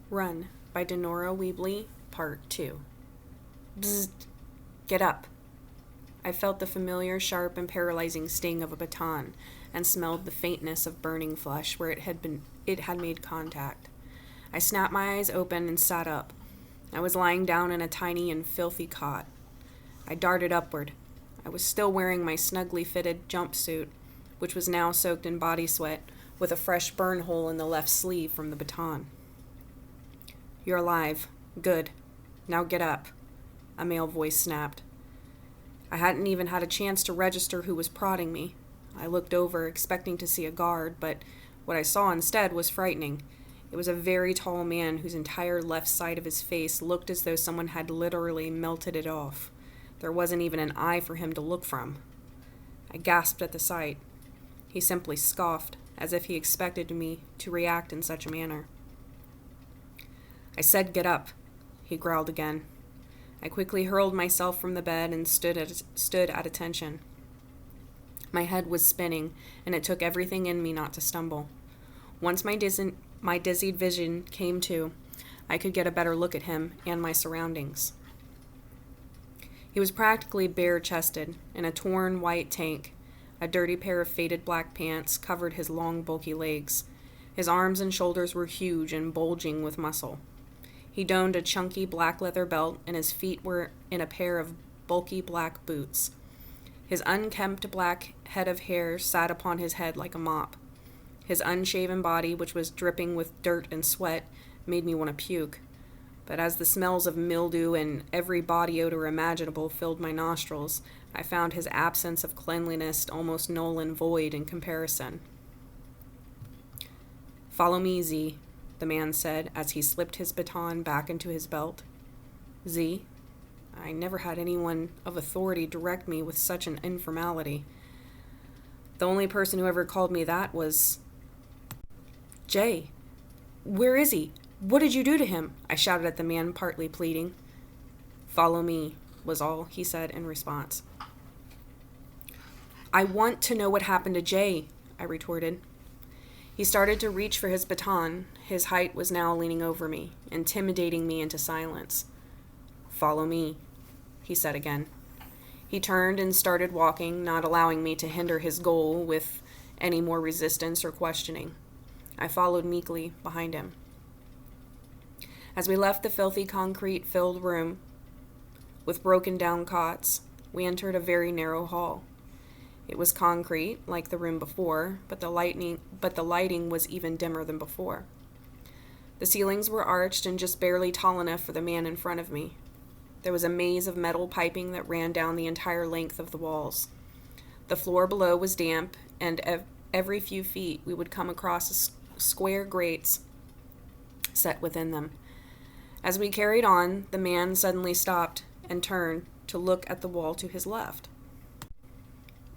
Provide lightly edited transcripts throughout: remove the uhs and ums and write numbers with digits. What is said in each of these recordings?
Run by Dawnaura Weebly, Part 2. Bzzzt. Get up. I felt the familiar, sharp, and paralyzing sting of a baton, and smelled the faintness of burning flesh where it had made contact. I snapped my eyes open and sat up. I was lying down in a tiny and filthy cot. I darted upward. I was still wearing my snugly fitted jumpsuit, which was now soaked in body sweat, with a fresh burn hole in the left sleeve from the baton. "You're alive. Good. Now get up," a male voice snapped. I hadn't even had a chance to register who was prodding me. I looked over, expecting to see a guard, but what I saw instead was frightening. It was a very tall man whose entire left side of his face looked as though someone had literally melted it off. There wasn't even an eye for him to look from. I gasped at the sight. He simply scoffed, as if he expected me to react in such a manner. "I said get up," he growled again. I quickly hurled myself from the bed and stood at attention. My head was spinning, and it took everything in me not to stumble. Once my dizzied vision came to, I could get a better look at him and my surroundings. He was practically bare-chested, in a torn white tank. A dirty pair of faded black pants covered his long, bulky legs. His arms and shoulders were huge and bulging with muscle. He donned a chunky black leather belt, and his feet were in a pair of bulky black boots. His unkempt black head of hair sat upon his head like a mop. His unshaven body, which was dripping with dirt and sweat, made me want to puke. But as the smells of mildew and every body odor imaginable filled my nostrils, I found his absence of cleanliness almost null and void in comparison. "Follow me, Z," the man said as he slipped his baton back into his belt. Z? I never had anyone of authority direct me with such an informality. The only person who ever called me that was Jay. "Where is he? What did you do to him?" I shouted at the man, partly pleading. "Follow me," was all he said in response. "I want to know what happened to Jay," I retorted. He started to reach for his baton. His height was now leaning over me, intimidating me into silence. "Follow me," he said again. He turned and started walking, not allowing me to hinder his goal with any more resistance or questioning. I followed meekly behind him. As we left the filthy concrete-filled room with broken-down cots, we entered a very narrow hall. It was concrete, like the room before, but the lighting was even dimmer than before. The ceilings were arched and just barely tall enough for the man in front of me. There was a maze of metal piping that ran down the entire length of the walls. The floor below was damp, and every few feet we would come across square grates set within them. As we carried on, the man suddenly stopped and turned to look at the wall to his left.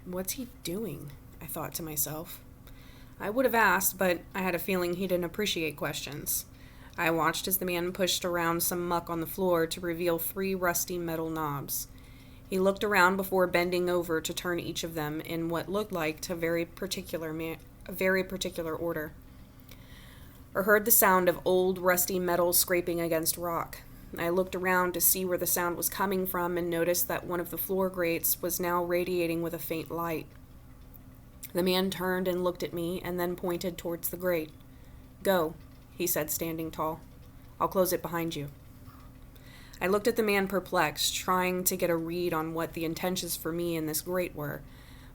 "What's he doing?" I thought to myself. I would have asked, but I had a feeling he didn't appreciate questions. I watched as the man pushed around some muck on the floor to reveal 3 rusty metal knobs. He looked around before bending over to turn each of them in what looked like a very particular order. I heard the sound of old rusty metal scraping against rock. I looked around to see where the sound was coming from and noticed that one of the floor grates was now radiating with a faint light. The man turned and looked at me and then pointed towards the grate. "Go," he said, standing tall. "I'll close it behind you." I looked at the man perplexed, trying to get a read on what the intentions for me in this grate were,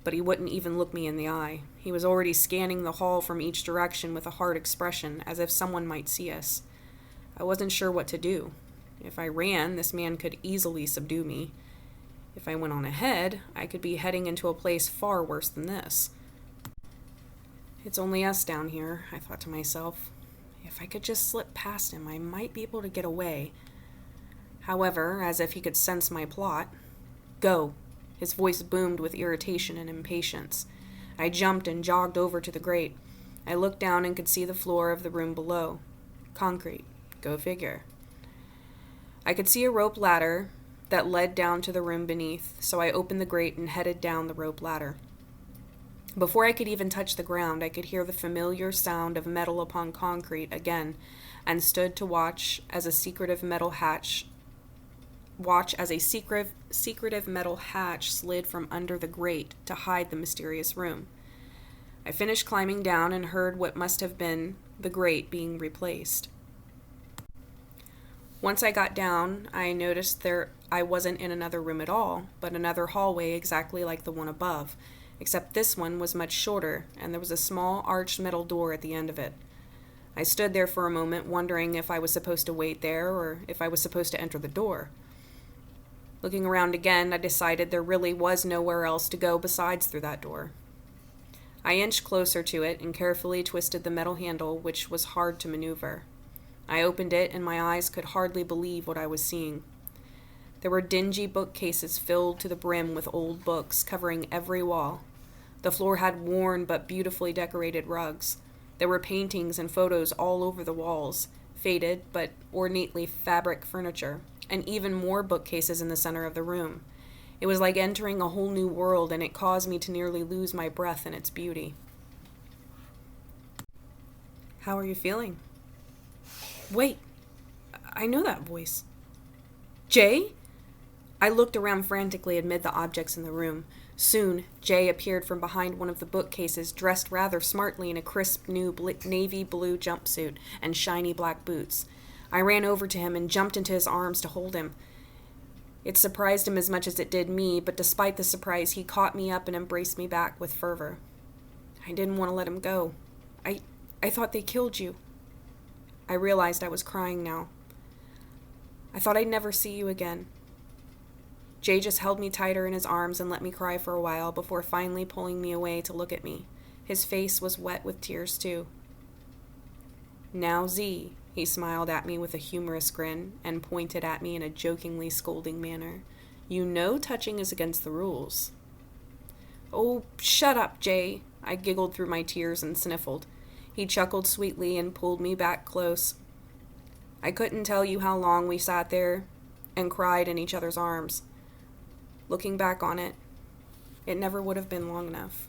but he wouldn't even look me in the eye. He was already scanning the hall from each direction with a hard expression, as if someone might see us. I wasn't sure what to do. If I ran, this man could easily subdue me. If I went on ahead, I could be heading into a place far worse than this. "It's only us down here," I thought to myself. If I could just slip past him, I might be able to get away. However, as if he could sense my plot, "Go!" His voice boomed with irritation and impatience. I jumped and jogged over to the grate. I looked down and could see the floor of the room below. Concrete. Go figure. I could see a rope ladder that led down to the room beneath, so I opened the grate and headed down the rope ladder. Before I could even touch the ground, I could hear the familiar sound of metal upon concrete again, and stood to watch as a secretive metal hatch slid from under the grate to hide the mysterious room. I finished climbing down and heard what must have been the grate being replaced. Once I got down, I noticed I wasn't in another room at all, but another hallway exactly like the one above, except this one was much shorter, and there was a small arched metal door at the end of it. I stood there for a moment, wondering if I was supposed to wait there or if I was supposed to enter the door. Looking around again, I decided there really was nowhere else to go besides through that door. I inched closer to it and carefully twisted the metal handle, which was hard to maneuver. I opened it, and my eyes could hardly believe what I was seeing. There were dingy bookcases filled to the brim with old books, covering every wall. The floor had worn but beautifully decorated rugs. There were paintings and photos all over the walls, faded but ornately fabric furniture, and even more bookcases in the center of the room. It was like entering a whole new world, and it caused me to nearly lose my breath in its beauty. "How are you feeling?" "Wait, I know that voice. Jay?" I looked around frantically amid the objects in the room. Soon, Jay appeared from behind one of the bookcases, dressed rather smartly in a crisp new navy blue jumpsuit and shiny black boots. I ran over to him and jumped into his arms to hold him. It surprised him as much as it did me, but despite the surprise, he caught me up and embraced me back with fervor. I didn't want to let him go. I thought they killed you. I realized I was crying now. I thought I'd never see you again. Jay just held me tighter in his arms and let me cry for a while before finally pulling me away to look at me. His face was wet with tears, too. "Now, Z," he smiled at me with a humorous grin and pointed at me in a jokingly scolding manner. "You know touching is against the rules." "Oh, shut up, Jay," I giggled through my tears and sniffled. He chuckled sweetly and pulled me back close. I couldn't tell you how long we sat there and cried in each other's arms. Looking back on it, it never would have been long enough.